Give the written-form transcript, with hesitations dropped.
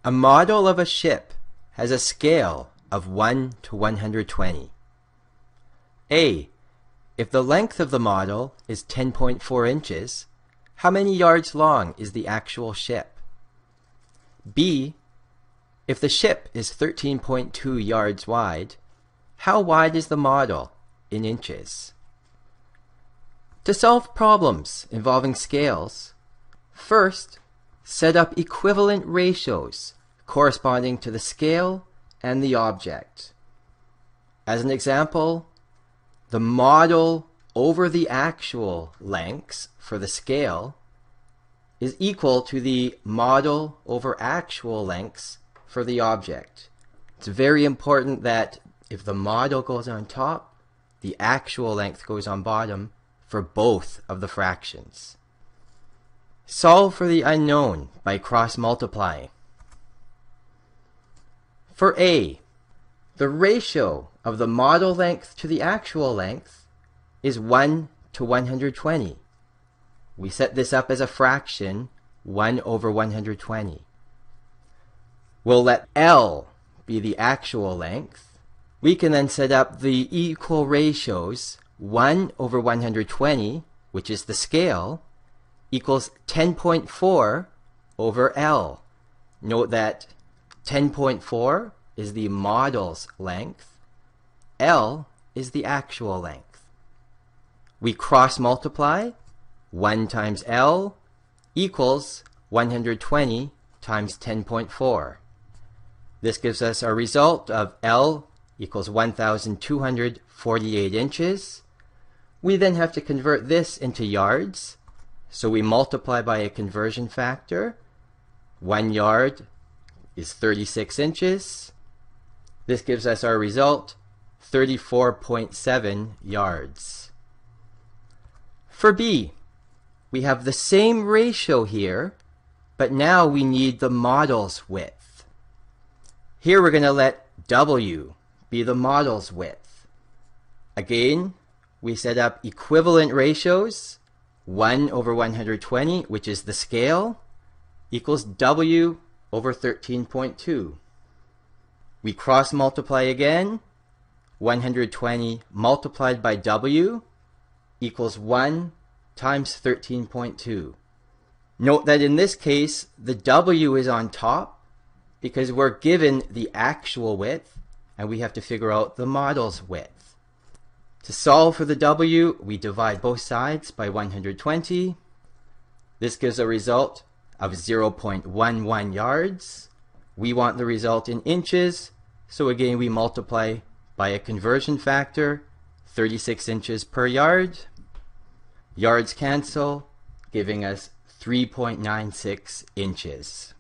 A model of a ship has a scale of 1 to 120. A. If the length of the model is 10.4 inches, how many yards long is the actual ship? B. If the ship is 13.2 yards wide, how wide is the model in inches? To solve problems involving scales, first, set up equivalent ratios corresponding to the scale and the object. As an example, the model over the actual lengths for the scale is equal to the model over actual lengths for the object. It's very important that if the model goes on top, the actual length goes on bottom for both of the fractions. Solve for the unknown by cross-multiplying. For A, the ratio of the model length to the actual length is 1 to 120. We set this up as a fraction, 1 over 120. We'll let L be the actual length. We can then set up the equal ratios, 1 over 120, which is the scale, equals 10.4 over L. Note that 10.4 is the model's length. L is the actual length. We cross-multiply. 1 times L equals 120 times 10.4. This gives us our result of L equals 1,248 inches. We then have to convert this into yards. So we multiply by a conversion factor. 1 yard is 36 inches. This gives us our result, 34.7 yards. For B, we have the same ratio here, but now we need the model's width. Here we're going to let W be the model's width. Again, we set up equivalent ratios. 1 over 120, which is the scale, equals W over 13.2. We cross-multiply again. 120 multiplied by W equals 1 times 13.2. Note that in this case, the W is on top because we're given the actual width and we have to figure out the model's width. To solve for the W, we divide both sides by 120. This gives a result of 0.11 yards. We want the result in inches, so again we multiply by a conversion factor, 36 inches per yard. Yards cancel, giving us 3.96 inches.